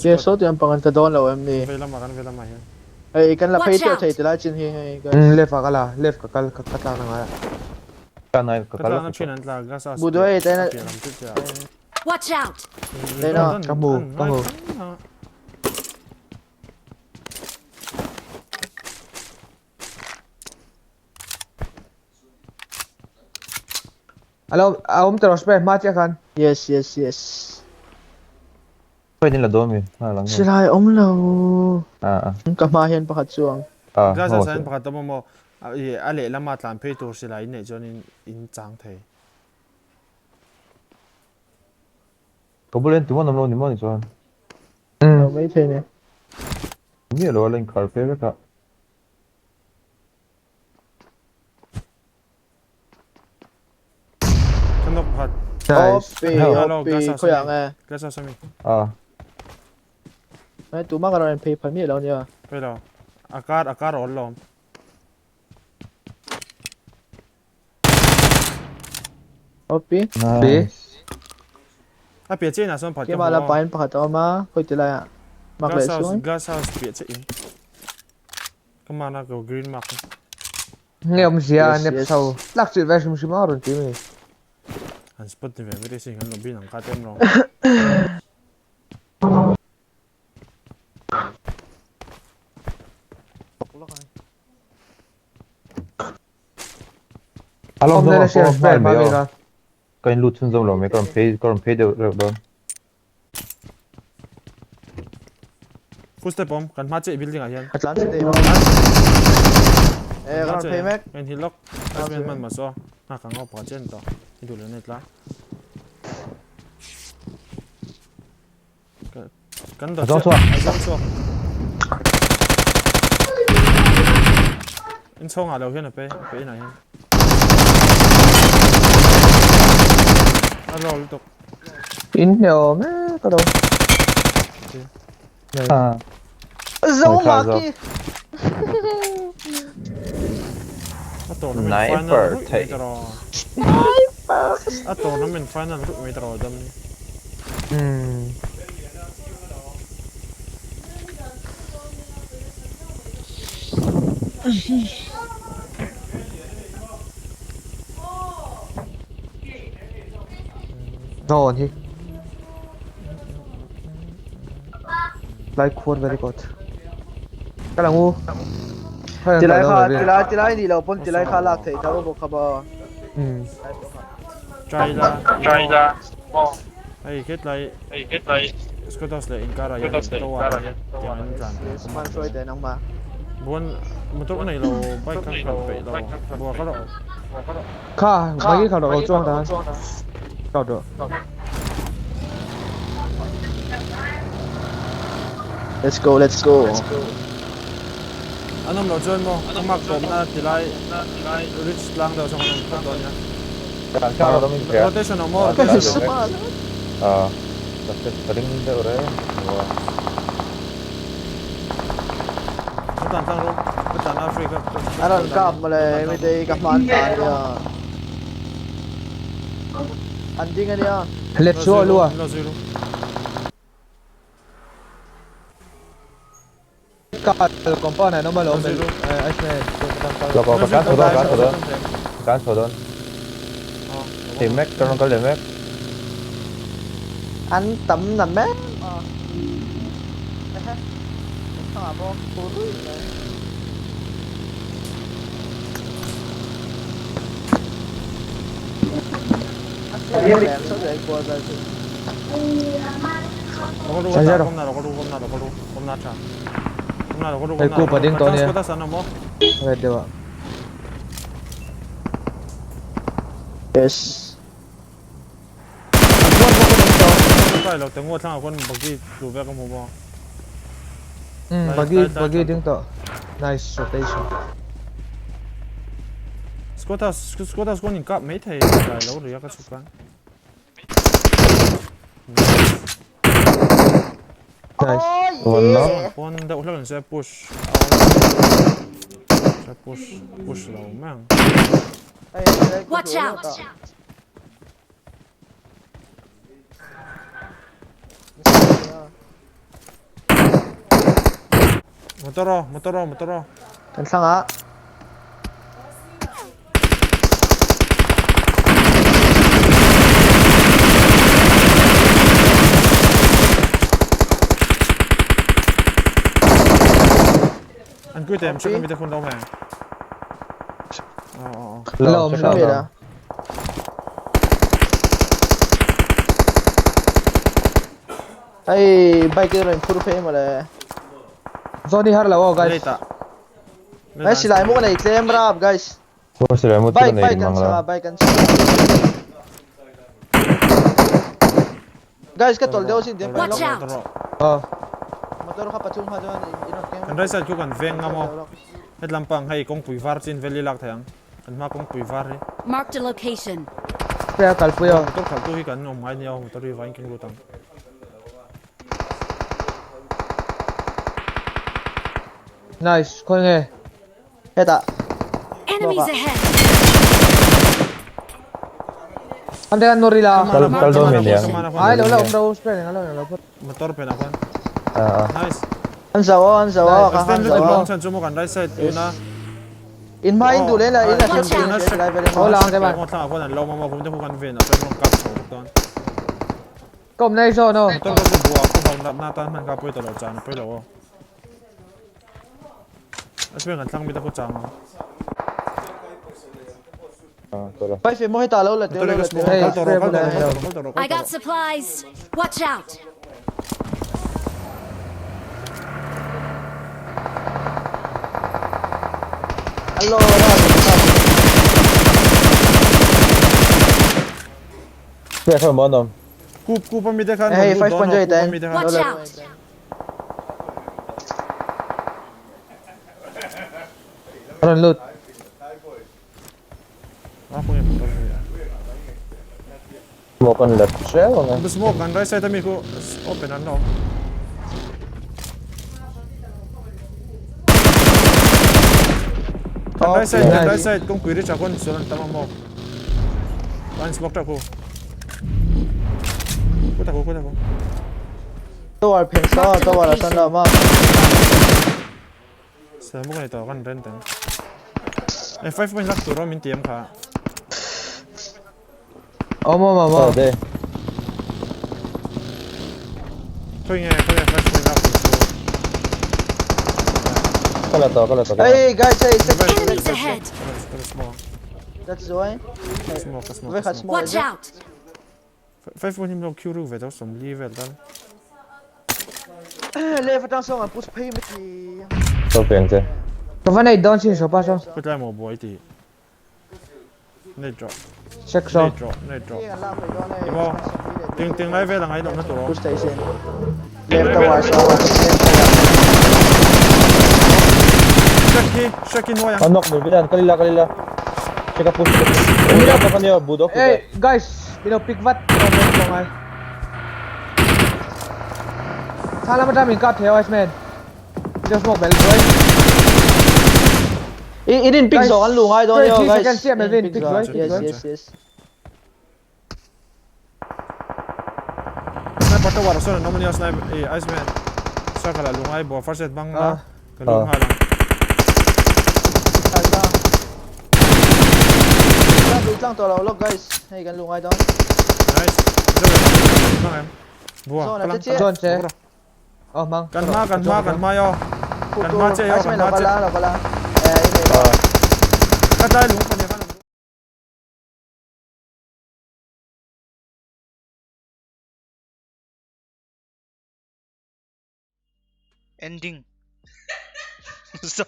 Kia số tiền bằng cái đó là em đi. Về làm mà hiện. Ê, cái là phải tiêu chạy từ lại trên hay guys. Left ka la, left ka ta na nga. Ka na ka Cái la. là nó chuyên ăn là gas à. Bù đuôi đây là. Làm chút chưa. Watch out! Đây nó. Ka mu, ka mu. Alo, terus pe ma chia kan. Yes, yes, yes. Pwede nila doon yun. Lang. Sila ay omlo. Ah. Kamahin pa katsuang. Gas à sáng bắt đầu mà lệ làm mà làm phê tour lại này cho nên in trắng thế. Có bữa lên tụi nó ni cho. Mấy thế này. Ni lo lên cà phê ka. Kan đọc hạt. Opi, khôi ạng à. Gas à sáng mi. Mấy tụi mắc rồi em pay phải miết đâu nhỉ? Phê đâu. Akar ổn lắm. Opi. Nice. À biết chứ nào xong bắt Cái mà là bán pa to mà, khôi từ lại à. Mặc lại xuống. Gas house biết chứ in. Cái mà nó có green mark. Nghe ông gì à, nếp sau. Lắc chuyện về xung xung rồi tí mi. Anh spot đi về với cái gì hắn nó biết thằng cá tem rồi. Alo, hôm nay là share spare mà mi ra. Cái loot xuống rồi mấy con pay được rồi. Full step bom, kan match building à hiền. Atlantic đây mà. Ê, con pay mac. Anh hi lock, anh man mà so. À càng ngọc bắt trên đó. Đi đủ lên này lá. Kan đó. Giống xua. Anh xong à đầu hiền là pe này hiền. Alo liên tục. In nhiều mẹ có đâu. À. Dấu mà kia. Sniper take. À tổ nó mình final lúc mình rồi đâm. Rồi thì. Like quote very good. Cái là ngu. Chỉ lại đi lâu bốn chỉ lại khá lạc thấy tao bộ khá bò. Try ra. Hey kết lại. Skotos lại in cara ya. Đâu à. Jangan jangan. Man xoay để nóng mà. Buồn một chỗ này là bay căng căng vậy là bùa có độ. Khá, mấy cái khảo độ cầu chuông đó. Khảo độ. Let's go. Anh em nói chuyện không? Anh mặc cốm na thì lại rich lang đầu xong anh không đó nhá. Rotation no more. Sering được đấy. Tàn sang luôn. Tàn Africa. Anh cặp mà lại mấy đây cặp man tàn đi à. Anh đi ngay đi à. Left show luôn. Cả compound này nó mới lộn mình. Anh này. Lo có cán số đó. Thì Mac con có liền Mac. Anh tầm nằm mét. Sao à bố? Làm sao để qua ra chứ? Hôm nay Hey, cô phải đến tối nha. Vậy được ạ. Yes. Phải là tiếng ngô thằng con bagi đủ về không hồ Bagi đứng tổ. Nice rotation. Skotas con nhìn cặp mấy thầy lại lâu rồi các sự quan. Nice. One knock. Con đậu lần sẽ push. Sẽ push lâu mang. Watch out! motor. Kan sanga. Anh cứ tìm xem có mình đâu mà. Lom da. Ai bike rin puro fe male. Zoni har lawo guys. Ay silay mo na i-claim rap guys. sila mo tira na yung mga Bike kan guys ka tol deo sin dem Watch out. motor ka patung ha jon inot kem. Kan raisa ku kan veng ngamo. Het lampang hay kong pui var chin veli lak thang. Kan ma kong pui var he. Marked a location. Kaya kalpuyo. Motor khal tu hi kan no mai niaw motor ri vain king lutang. Nice, ko nge. Heta. Enemies ahead. Ande kan norila. Kaldo min yan. Ay lola umra spray ngalo. Motor pe na kan. Nice. Anzawa ka Stand hanzawa. long chan chumo kan raisa tuna. In mind du lela ila Watch out. hola ande ba. Mo thang ko nan lo ma pum te ku kan ven a pe rong kap so don. Kom nei so no. Motor ko bua ko bang na tan man ka pui to lo chan pui lo. Asbe kan thang mi ta ko chang. Pai fe mo heta lo la Motor ko smoke Hey, kal spray mo na. to. I got supplies. Watch out. Allo Kaya sa mo nom. Ku pa mi te kan. Hey, 5.8 Watch out. Ron loot. Ako yung motor niya. Mo kan left siya o nga. Bus mo kan raisa ta mi ko open ano. Right side, kung query siya kon sunan tama mo. One smoke ako. Kuta ko. To war pensa to war san da ma. Sa mo ganito kan renten. Eh 5 point lock to ro min tiam ka. Mama. De. Kaya 5 point lock to. Kala to. Hey guys, Enemies ahead. that's why. Smoke. Watch out. 5 point him lo Q vet som level dan. Level down so push pay me ti. So peng che. To vanai down sin so pa so. Kuta mo boy ti. Net drop. Check so. Net drop. Imo. Ting lai ve lang ai dong na to. Push station. Left war so. Shaki no yang. Anok mo bilan kalila. Check up push. Ila pa kanyo budok. Hey guys, pick what? Sala mata min cut theo man. Just smoke bell boy. It didn't pick so an lungai don yo guys. Can see Melvin pick right. Yes. Sniper to war so no many sniper Iceman. Sakala lungai bo first set bang na. Kalung halang. Lang to lo guys. Hey kan lungai don. Nice. Mang em. Bua. John che. Oh mang. Kan ma yo. Kan ma che yo. Kan ma che. Lo pala. Kan dai lung kan ya. Ending. So